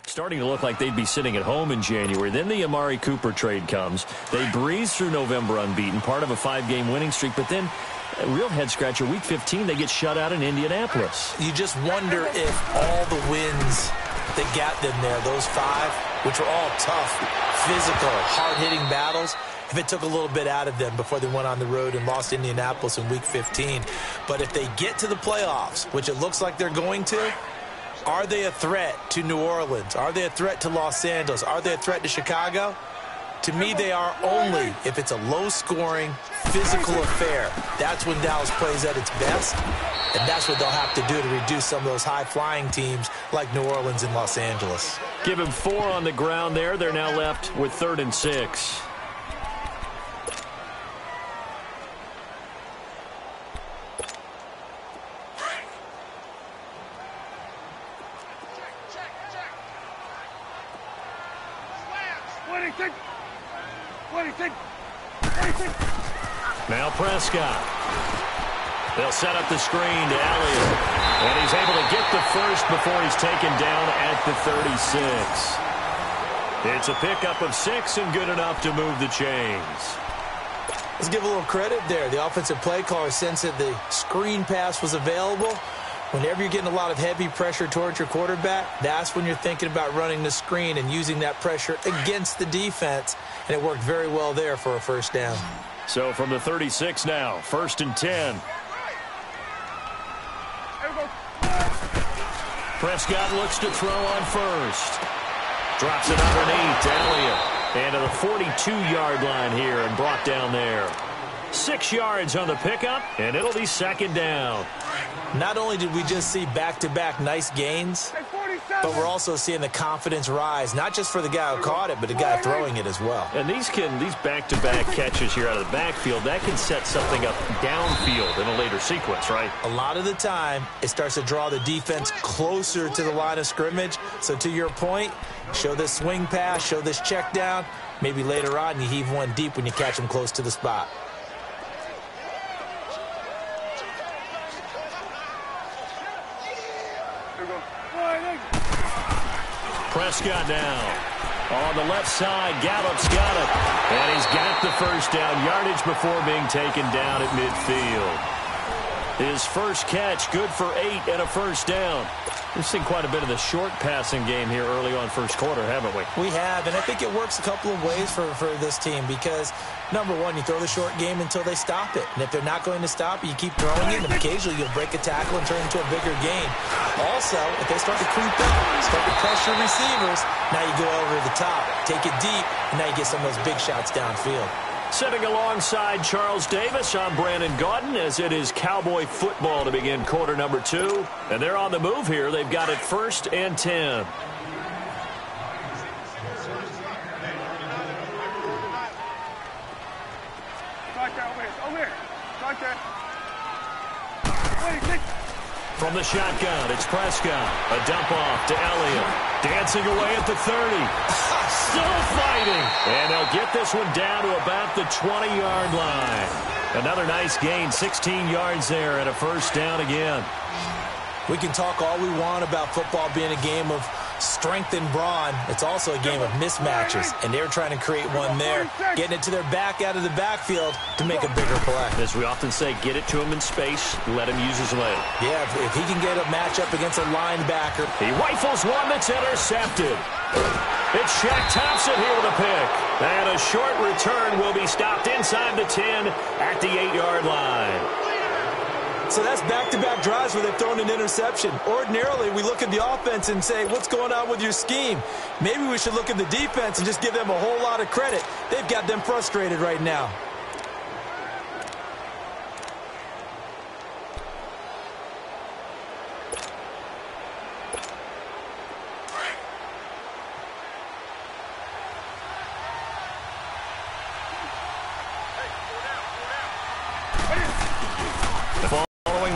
Starting to look like they'd be sitting at home in January. Then the Amari Cooper trade comes. They breeze through November unbeaten, part of a 5-game winning streak. But then, a real head-scratcher, Week 15, they get shut out in Indianapolis. You just wonder if all the wins that got them there, those 5, which were all tough, physical, hard-hitting battles, if it took a little bit out of them before they went on the road and lost Indianapolis in Week 15. But if they get to the playoffs, which it looks like they're going to, are they a threat to New Orleans? Are they a threat to Los Angeles? Are they a threat to Chicago? To me, they are only if it's a low-scoring, physical affair. That's when Dallas plays at its best, and that's what they'll have to do to reduce some of those high-flying teams like New Orleans and Los Angeles. Give him 4 on the ground there. They're now left with 3rd and 6. Now Prescott. They'll set up the screen to Elliott. And he's able to get the first before he's taken down at the 36. It's a pickup of 6 and good enough to move the chains. Let's give a little credit there. The offensive play caller sensed that the screen pass was available. Whenever you're getting a lot of heavy pressure towards your quarterback, that's when you're thinking about running the screen and using that pressure against the defense. And it worked very well there for a first down. So from the 36 now, 1st and 10. Prescott looks to throw on first. Drops it underneath to Elliott. And to the 42-yard line here and brought down there. 6 yards on the pickup, and it'll be 2nd down. Not only did we just see back-to-back nice gains, but we're also seeing the confidence rise, not just for the guy who caught it, but the guy throwing it as well. And these back-to-back catches here out of the backfield, that can set something up downfield in a later sequence, right? A lot of the time, it starts to draw the defense closer to the line of scrimmage. So to your point, show this swing pass, show this check down. Maybe later on you heave one deep when you catch them close to the spot. Prescott now. On the left side, Gallup's got it. And he's got the first down yardage before being taken down at midfield. His first catch, good for 8 and a first down. We've seen quite a bit of the short passing game here early on first quarter, haven't we? We have, and I think it works a couple of ways for this team because, number one, you throw the short game until they stop it. And if they're not going to stop it, you keep throwing it, and occasionally you'll break a tackle and turn it into a bigger gain. Also, if they start to creep up, start to pressure receivers, now you go over the top, take it deep, and now you get some of those big shots downfield. Sitting alongside Charles Davis, I'm Brandon Gaudin, as it is Cowboy football to begin quarter number 2. And they're on the move here. They've got it 1st and 10. From the shotgun, it's Prescott. A dump off to Elliott. Dancing away at the 30. Still fighting. And they'll get this one down to about the 20-yard line. Another nice gain, 16 yards there, and a first down again. We can talk all we want about football being a game of strength and brawn. It's also a game of mismatches, and they're trying to create one there, getting it to their back out of the backfield to make a bigger play. As we often say, get it to him in space, let him use his leg. Yeah, if he can get a matchup against a linebacker. He rifles one that's intercepted. It's Shaq Thompson here with a pick. And a short return will be stopped inside the 10 at the 8-yard line. So that's back-to-back drives where they've thrown an interception. Ordinarily, we look at the offense and say, what's going on with your scheme? Maybe we should look at the defense and just give them a whole lot of credit. They've got them frustrated right now.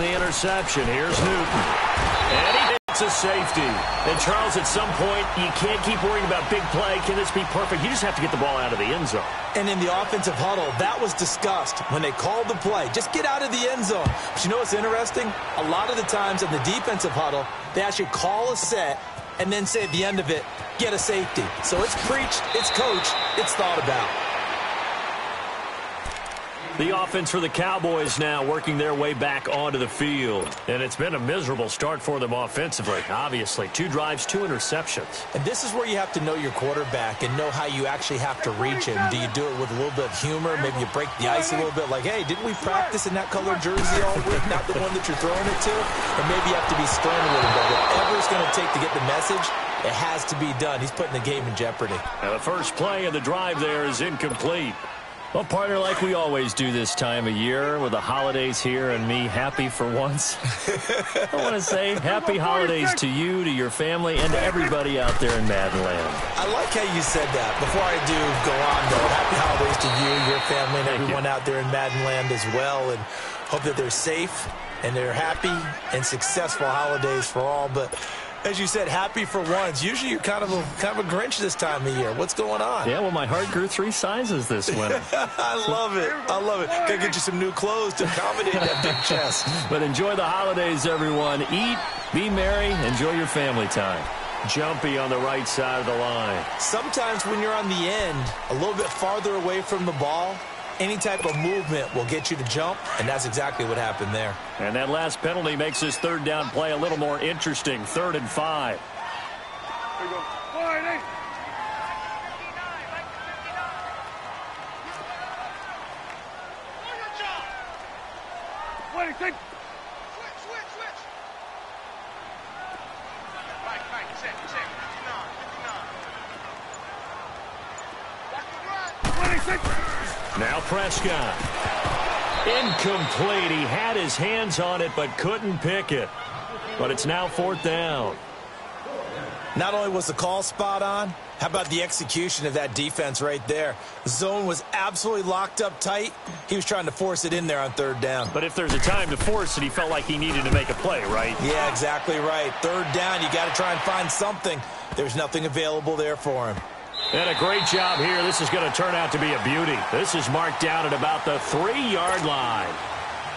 Interception. Here's Newton. And he hits a safety. And, Charles, at some point, you can't keep worrying about big play. Can this be perfect? You just have to get the ball out of the end zone. And in the offensive huddle, that was discussed when they called the play. Just get out of the end zone. But you know what's interesting? A lot of the times in the defensive huddle, they actually call a set, and then say at the end of it, get a safety. So it's preached, it's coached, it's thought about. The offense for the Cowboys now working their way back onto the field. And it's been a miserable start for them offensively, obviously. 2 drives, 2 interceptions. And this is where you have to know your quarterback and know how you actually have to reach him. Do you do it with a little bit of humor? Maybe you break the ice a little bit like, hey, didn't we practice in that colored jersey all week? Not the one that you're throwing it to? And maybe you have to be stern with him. But whatever it's going to take to get the message, it has to be done. He's putting the game in jeopardy. Now the first play of the drive there is incomplete. Well, partner, like we always do this time of year with the holidays here and me happy for once. I want to say happy holidays to you, to your family, and to everybody out there in Madden Land. I like how you said that. Before I do go on, though, happy holidays to you, your family, and everyone out there in Madden Land as well. And hope that they're safe and they're happy and successful holidays for all. But as you said, happy for once. Usually you're kind of a Grinch this time of year. What's going on? Yeah, well, my heart grew 3 sizes this winter. I love it. I love it. Got to get you some new clothes to accommodate that big chest. But enjoy the holidays, everyone. Eat, be merry, enjoy your family time. Jumpy on the right side of the line. Sometimes when you're on the end, a little bit farther away from the ball, any type of movement will get you to jump, and that's exactly what happened there. And that last penalty makes this third down play a little more interesting. 3rd and 5. There you go. 4-8. Wait, take. Switch. Right, check. 59. 26. Now Prescott. Incomplete. He had his hands on it but couldn't pick it. But it's now 4th down. Not only was the call spot on, how about the execution of that defense right there? Zone was absolutely locked up tight. He was trying to force it in there on 3rd down. But if there's a time to force it, he felt like he needed to make a play, right? Yeah, exactly right. 3rd down, you got to try and find something. There's nothing available there for him. And a great job here. This is going to turn out to be a beauty. This is marked down at about the 3-yard line.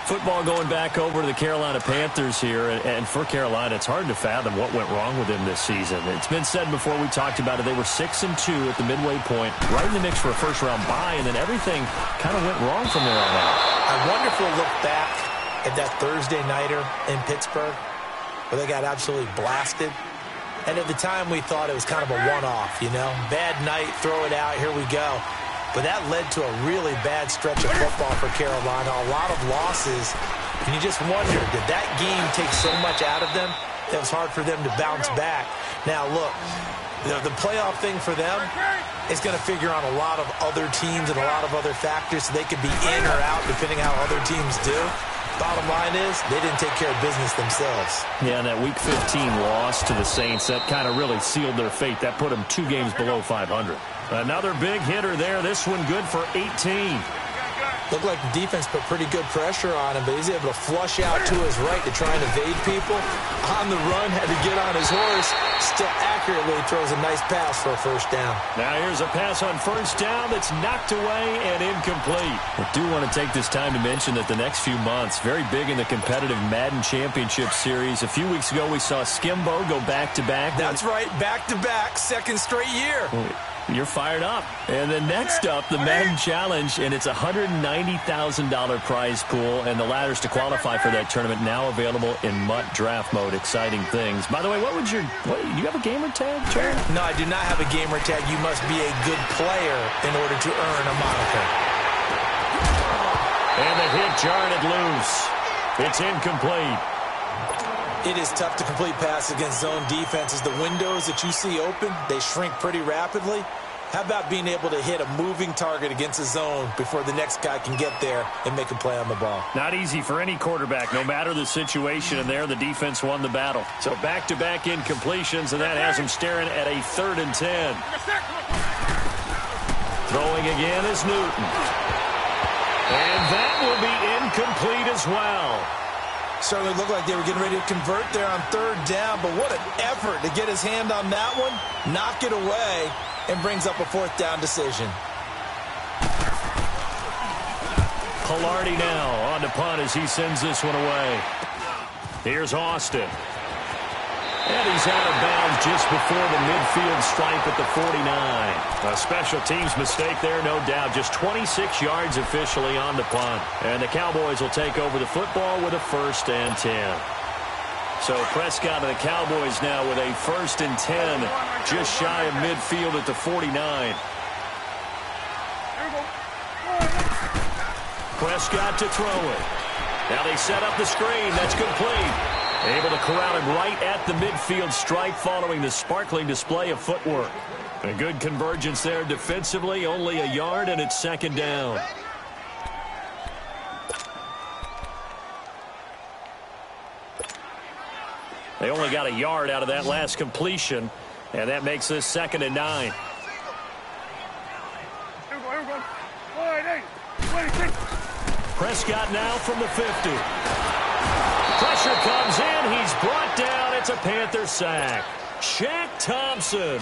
Football going back over to the Carolina Panthers here. And for Carolina, it's hard to fathom what went wrong with them this season. It's been said before we talked about it. They were 6-2 at the midway point, right in the mix for a first-round bye, and then everything kind of went wrong from there on out. I wonder if we'll look back at that Thursday nighter in Pittsburgh where they got absolutely blasted. And at the time, we thought it was kind of a one-off, you know. Bad night, throw it out, here we go. But that led to a really bad stretch of football for Carolina, a lot of losses. And you just wonder, did that game take so much out of them that it was hard for them to bounce back? Now, look, the playoff thing for them is going to figure on a lot of other teams and a lot of other factors, so they could be in or out depending how other teams do. Bottom line is, they didn't take care of business themselves. Yeah, and that Week 15 loss to the Saints, that kind of really sealed their fate. That put them 2 games below 500. Another big hitter there. This one good for 18. Looked like the defense put pretty good pressure on him, but he's able to flush out to his right to try and evade people. On the run, had to get on his horse. Still accurately throws a nice pass for a 1st down. Now here's a pass on 1st down that's knocked away and incomplete. I do want to take this time to mention that the next few months, very big in the competitive Madden Championship Series. A few weeks ago, we saw Skimbo go back-to-back. That's right, back-to-back, 2nd straight year. You're fired up. And then next up, the Madden Challenge, and it's a $190,000 prize pool, and the ladders to qualify for that tournament now available in MUT draft mode. Exciting things. By the way, do you have a gamer tag, Trey? No, I do not have a gamer tag. You must be a good player in order to earn a moniker. And the hit jarred it loose. It's incomplete. It is tough to complete passes against zone defenses. The windows that you see open, they shrink pretty rapidly. How about being able to hit a moving target against a zone before the next guy can get there and make a play on the ball? Not easy for any quarterback, no matter the situation, and there the defense won the battle. So back-to-back incompletions, and that has them staring at a 3rd and 10. Throwing again is Newton. And that will be incomplete as well. Certainly looked like they were getting ready to convert there on 3rd down, but what an effort to get his hand on that one, knock it away, and brings up a 4th down decision. Pilardi now on to punt as he sends this one away. Here's Austin. And he's out of bounds just before the midfield stripe at the 49. A special teams mistake there, no doubt. Just 26 yards officially on the punt. And the Cowboys will take over the football with a 1st and 10. So Prescott and the Cowboys now with a 1st and 10, just shy of midfield at the 49. Prescott to throw it. Now they set up the screen. That's complete. Able to corral him right at the midfield stripe following the sparkling display of footwork. A good convergence there defensively. Only a yard, and it's 2nd down. They only got a yard out of that last completion, and that makes this 2nd and 9. Prescott now from the 50. Pressure comes in. He's brought down. It's a Panther sack. Shaq Thompson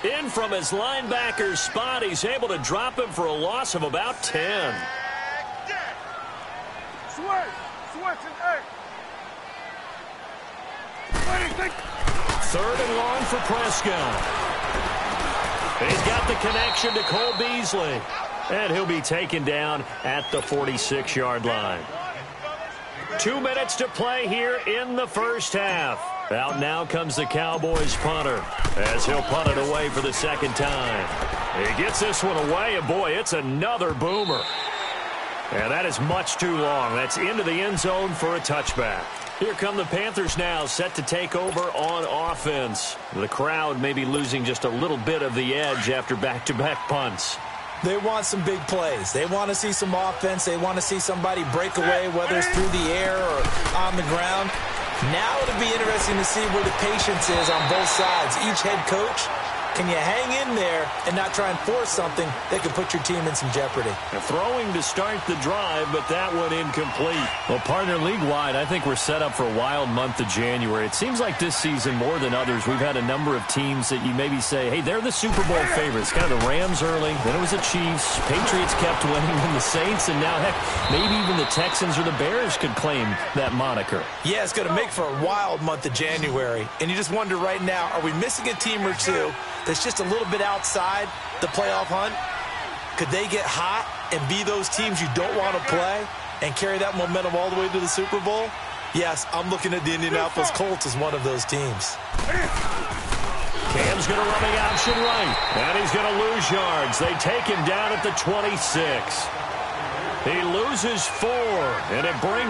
in from his linebacker's spot. He's able to drop him for a loss of about 10. Third and long for Prescott. He's got the connection to Cole Beasley. And he'll be taken down at the 46-yard line. 2 minutes to play here in the first half. Out now comes the Cowboys punter as he'll punt it away for the 2nd time. He gets this one away, and boy, it's another boomer. And that is much too long. That's into the end zone for a touchback. Here come the Panthers now, set to take over on offense. The crowd may be losing just a little bit of the edge after back-to-back punts. They want some big plays. They want to see some offense. They want to see somebody break away, whether it's through the air or on the ground. Now it'll be interesting to see where the patience is on both sides. Each head coach, can you hang in there and not try and force something that could put your team in some jeopardy? Throwing to start the drive, but that one incomplete. Well, partner, league-wide, I think we're set up for a wild month of January. It seems like this season, more than others, we've had a number of teams that you maybe say, hey, they're the Super Bowl favorites. Kind of the Rams early, then it was the Chiefs. Patriots kept winning, and the Saints, and now, heck, maybe even the Texans or the Bears could claim that moniker. Yeah, it's going to make for a wild month of January. And you just wonder right now, are we missing a team or two that's just a little bit outside the playoff hunt? Could they get hot and be those teams you don't want to play and carry that momentum all the way to the Super Bowl? Yes, I'm looking at the Indianapolis Colts as one of those teams. Cam's going to run the option right, and he's going to lose yards. They take him down at the 26. He loses 4, and it brings...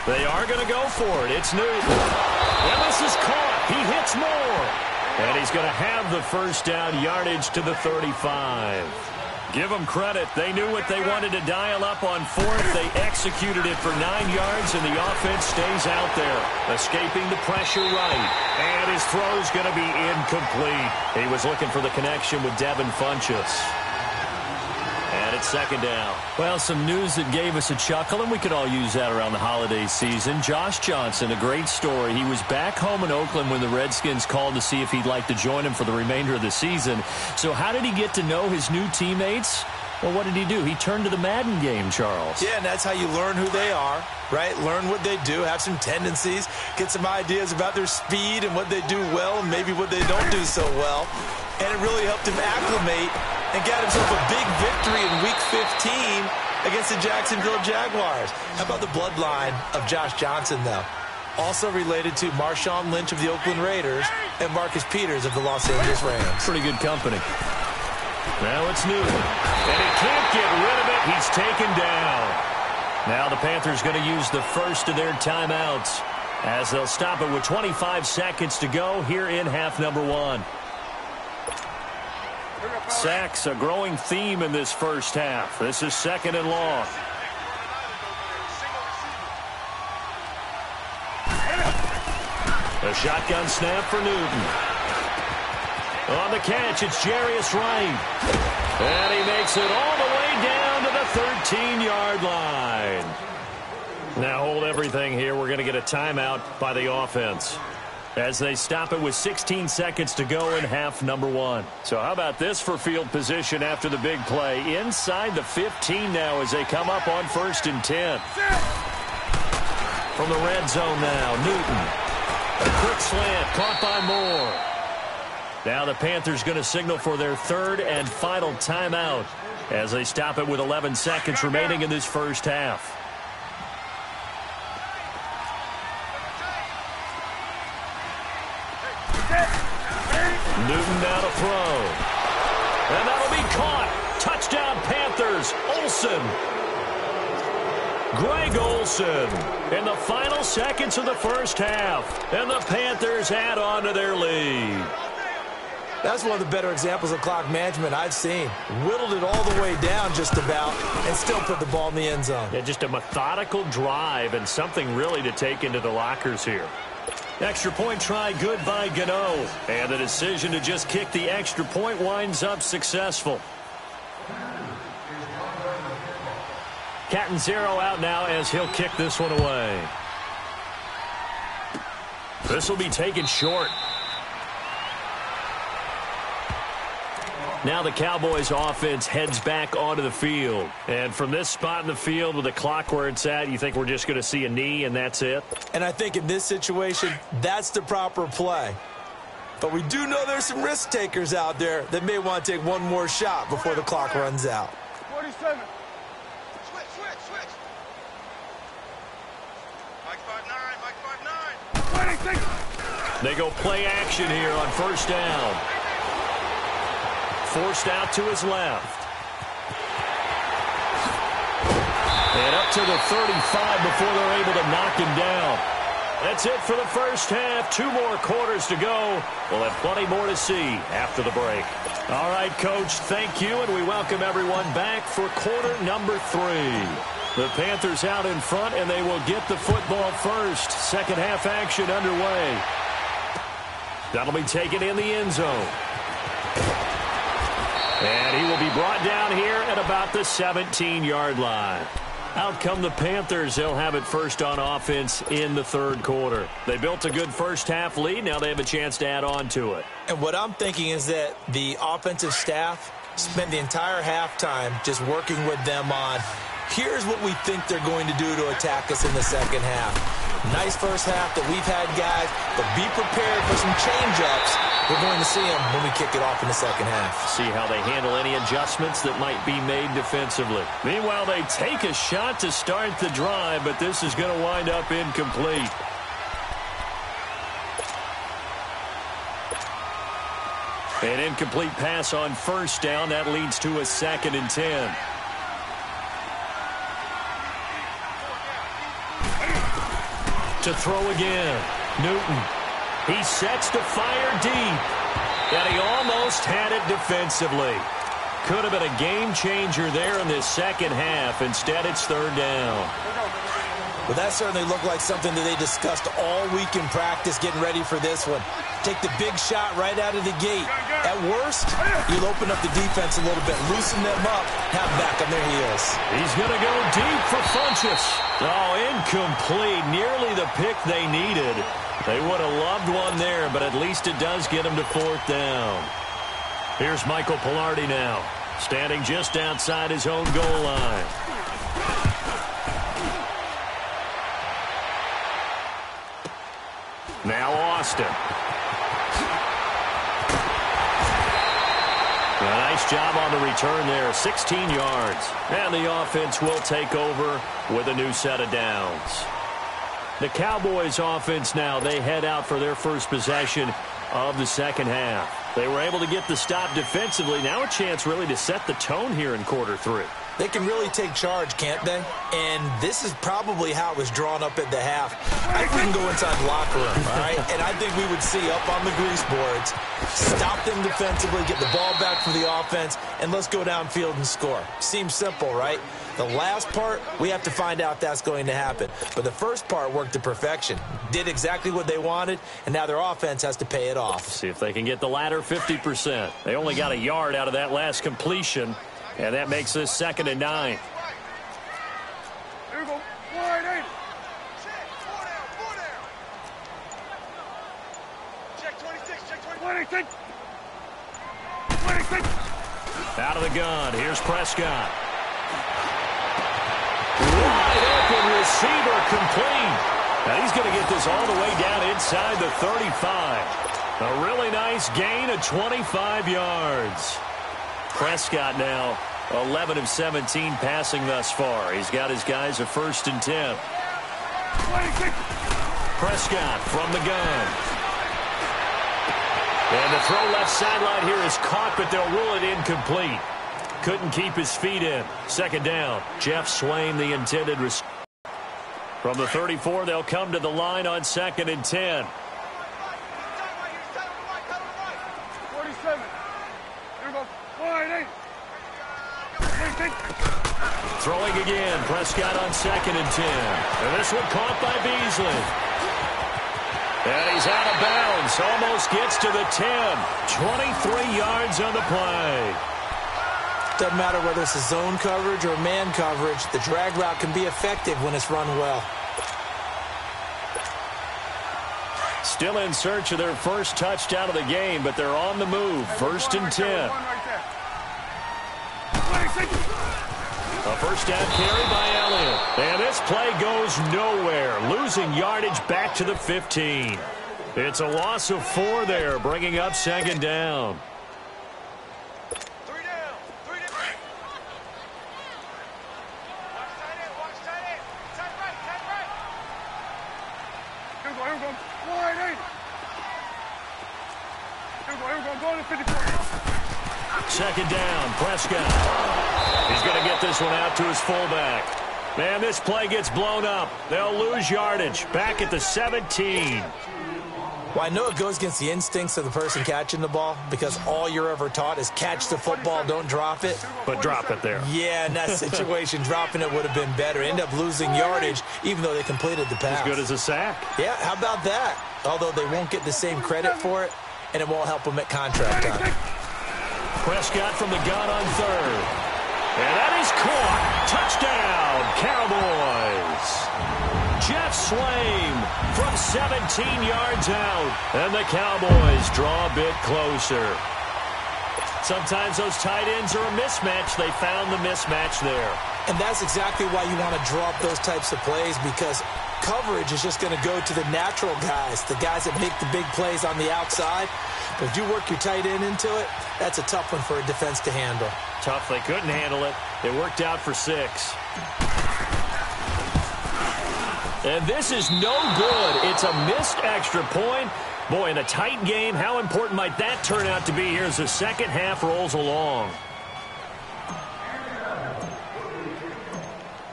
They are going to go for it. It's Newton. And this is caught. He hits more. And he's going to have the first down, yardage to the 35. Give them credit. They knew what they wanted to dial up on 4th. They executed it for 9 yards, and the offense stays out there, escaping the pressure right. And his throw's going to be incomplete. He was looking for the connection with Devin Funchess. And it's 2nd down. Well, some news that gave us a chuckle, and we could all use that around the holiday season. Josh Johnson, a great story. He was back home in Oakland when the Redskins called to see if he'd like to join him for the remainder of the season. So how did he get to know his new teammates? Well, what did he do? He turned to the Madden game, Charles. Yeah, and that's how you learn who they are, right? Learn what they do, have some tendencies, get some ideas about their speed and what they do well and maybe what they don't do so well. And it really helped him acclimate and got himself a big victory in Week 15 against the Jacksonville Jaguars. How about the bloodline of Josh Johnson, though? Also related to Marshawn Lynch of the Oakland Raiders and Marcus Peters of the Los Angeles Rams. Pretty good company. Now it's Newton. And he can't get rid of it. He's taken down. Now the Panthers going to use the first of their timeouts as they'll stop it with 25 seconds to go here in half number 1. Sacks, a growing theme in this first half. This is 2nd and long. A shotgun snap for Newton. On the catch, it's Jarius Wright. And he makes it all the way down to the 13-yard line. Now hold everything here. We're going to get a timeout by the offense as they stop it with 16 seconds to go in half number 1. So how about this for field position after the big play? Inside the 15 now as they come up on 1st and 10. From the red zone now, Newton. A quick slant caught by Moore. Now the Panthers going to signal for their 3rd and final timeout as they stop it with 11 seconds remaining in this first half. Newton now to throw. And that'll be caught. Touchdown Panthers. Olsen. Greg Olsen in the final seconds of the first half. And the Panthers add on to their lead. That's one of the better examples of clock management I've seen. Whittled it all the way down just about and still put the ball in the end zone. Yeah, just a methodical drive and something really to take into the lockers here. Extra point try good by Gano. And the decision to just kick the extra point winds up successful. Catanzaro out now as he'll kick this one away. This will be taken short. Now the Cowboys offense heads back onto the field. And from this spot in the field with the clock where it's at, you think we're just going to see a knee and that's it? And I think in this situation, that's the proper play. But we do know there's some risk takers out there that may want to take one more shot before the clock runs out. 47. Switch. Mike 5'9", Mike 5'9". 26. They go play action here on 1st down. Forced out to his left. And up to the 35 before they're able to knock him down. That's it for the first half. 2 more quarters to go. We'll have plenty more to see after the break. All right, Coach, thank you, and we welcome everyone back for quarter number 3. The Panthers out in front, and they will get the football first. Second half action underway. That'll be taken in the end zone. And he will be brought down here at about the 17-yard line. Out come the Panthers. They'll have it first on offense in the 3rd quarter. They built a good first half lead. Now they have a chance to add on to it. And what I'm thinking is that the offensive staff spend the entire halftime just working with them on, here's what we think they're going to do to attack us in the second half. Nice first half that we've had, guys, but be prepared for some change-ups. We're going to see them when we kick it off in the second half. See how they handle any adjustments that might be made defensively. Meanwhile, they take a shot to start the drive, but this is going to wind up incomplete. An incomplete pass on 1st down. That leads to a 2nd and 10. To throw again. Newton. He sets to fire deep. And he almost had it defensively. Could have been a game changer there in this second half. Instead, it's 3rd down. Well, that certainly looked like something that they discussed all week in practice getting ready for this one. Take the big shot right out of the gate. At worst, you'll open up the defense a little bit, loosen them up, have them back on their heels. He's going to go deep for Funchess. Oh, incomplete. Nearly the pick they needed. They would have loved one there, but at least it does get them to 4th down. Here's Michael Pilardi now, standing just outside his own goal line. Now Austin. A nice job on the return there, 16 yards. And the offense will take over with a new set of downs. The Cowboys offense now, they head out for their first possession of the second half. They were able to get the stop defensively. Now a chance really to set the tone here in quarter 3. They can really take charge, can't they? And this is probably how it was drawn up at the half. I think we can go inside the locker room, all right? And I think we would see up on the grease boards, stop them defensively, get the ball back for the offense, and let's go downfield and score. Seems simple, right? The last part, we have to find out if that's going to happen. But the first part worked to perfection. Did exactly what they wanted, and now their offense has to pay it off. See if they can get the latter 50%. They only got a yard out of that last completion, and that makes this 2nd and 9. Here we go. Wide 80. Check. 4 down. Check 26. Check 26. 26. Out of the gun. Here's Prescott. Wide open receiver complete. Now he's going to get this all the way down inside the 35. A really nice gain of 25 yards. Prescott now 11 of 17 passing thus far. He's got his guys a 1st and 10. 26. Prescott from the gun. And the throw left sideline here is caught, but they'll rule it incomplete. Couldn't keep his feet in. 2nd down. Jeff Swain, the intended receiver. From the 34, they'll come to the line on 2nd and 10. 47. Here we go. Wide 8. Throwing again. Prescott on 2nd and 10. And this one caught by Beasley. And he's out of bounds. Almost gets to the 10. 23 yards on the play. Doesn't matter whether it's a zone coverage or man coverage, the drag route can be effective when it's run well. Still in search of their first touchdown of the game, but they're on the move. 1st and 10. A first down carry by Elliott. And this play goes nowhere. Losing yardage back to the 15. It's a loss of 4 there, bringing up 2nd down. 3 down. 3 down. Watch tight end. Tight right. Here we go. Wide 80. Here we go. Going to 54. 2nd down. Prescott. He's going to get this one out to his fullback. Man, this play gets blown up. They'll lose yardage. Back at the 17. Well, I know it goes against the instincts of the person catching the ball because all you're ever taught is catch the football, don't drop it. But drop it there. Yeah, in that situation, dropping it would have been better. End up losing yardage even though they completed the pass. As good as a sack. Yeah, how about that? Although they won't get the same credit for it, and it won't help them at contract time. Prescott from the gun on 3rd. And that is caught. Touchdown, Cowboys. Jeff Swain from 17 yards out. And the Cowboys draw a bit closer. Sometimes those tight ends are a mismatch. They found the mismatch there. And that's exactly why you want to draw up those types of plays, because coverage is just going to go to the natural guys, the guys that make the big plays on the outside. But if you work your tight end into it, that's a tough one for a defense to handle. Tough. They couldn't handle it. It worked out for 6. And this is no good. It's a missed extra point. Boy, in a tight game, how important might that turn out to be here as the 2nd half rolls along?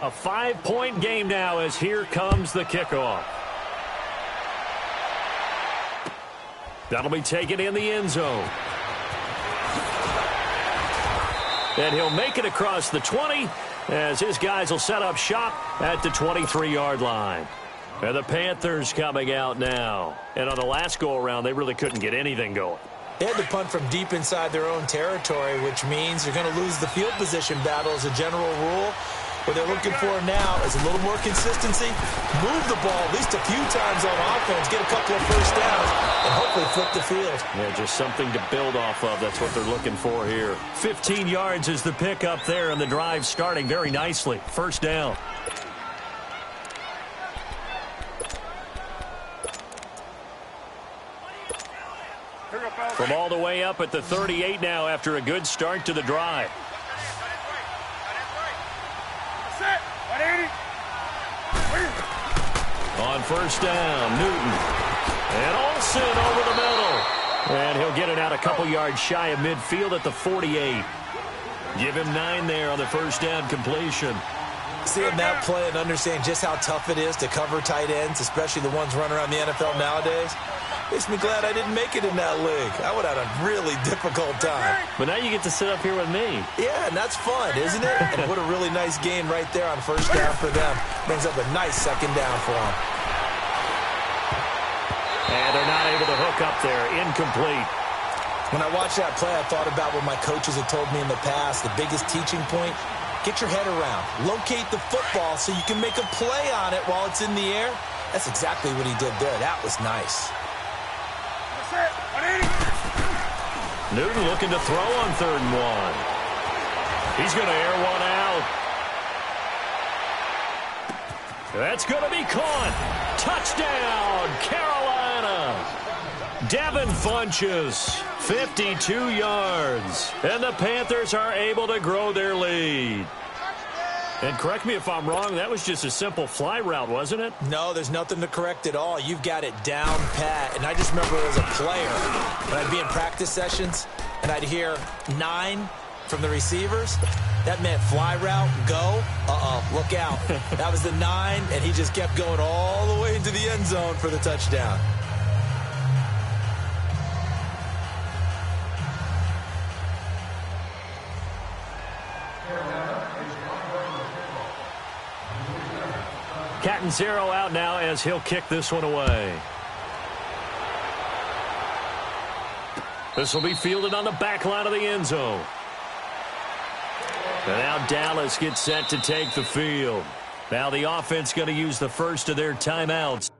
A 5-point game now as here comes the kickoff. That'll be taken in the end zone. And he'll make it across the 20 as his guys will set up shop at the 23-yard line. And the Panthers coming out now. And on the last go-around, they really couldn't get anything going. They had to punt from deep inside their own territory, which means you're going to lose the field position battle as a general rule. What they're looking for now is a little more consistency, move the ball at least a few times on offense, get a couple of first downs, and hopefully flip the field. Yeah, just something to build off of. That's what they're looking for here. 15 yards is the pick up there, and the drive starting very nicely. 1st down. From all the way up at the 38 now after a good start to the drive. On 1st down, Newton. And Olsen over the middle. And he'll get it out a couple yards shy of midfield at the 48. Give him 9 there on the first down completion. Seeing that play and understanding just how tough it is to cover tight ends, especially the ones running around the NFL nowadays, makes me glad I didn't make it in that league. I would have had a really difficult time. But now you get to sit up here with me. Yeah, and that's fun, isn't it? And what a really nice game right there on first down for them. Brings up a nice second down for them. And they're not able to hook up there. Incomplete. When I watched that play, I thought about what my coaches had told me in the past. The biggest teaching point, get your head around. Locate the football so you can make a play on it while it's in the air. That's exactly what he did there. That was nice. Newton looking to throw on 3rd and 1. He's going to air one out. That's going to be caught. Touchdown, Carolina. Devin Funchess, 52 yards. And the Panthers are able to grow their lead. And correct me if I'm wrong, that was just a simple fly route, wasn't it? No, there's nothing to correct at all. You've got it down pat. And I just remember as a player, when I'd be in practice sessions, and I'd hear 9 from the receivers, that meant fly route, go, look out. That was the 9, and he just kept going all the way into the end zone for the touchdown. Catanzaro out now as he'll kick this one away. This will be fielded on the back line of the end zone. And now Dallas gets set to take the field. Now the offense going to use the first of their timeouts.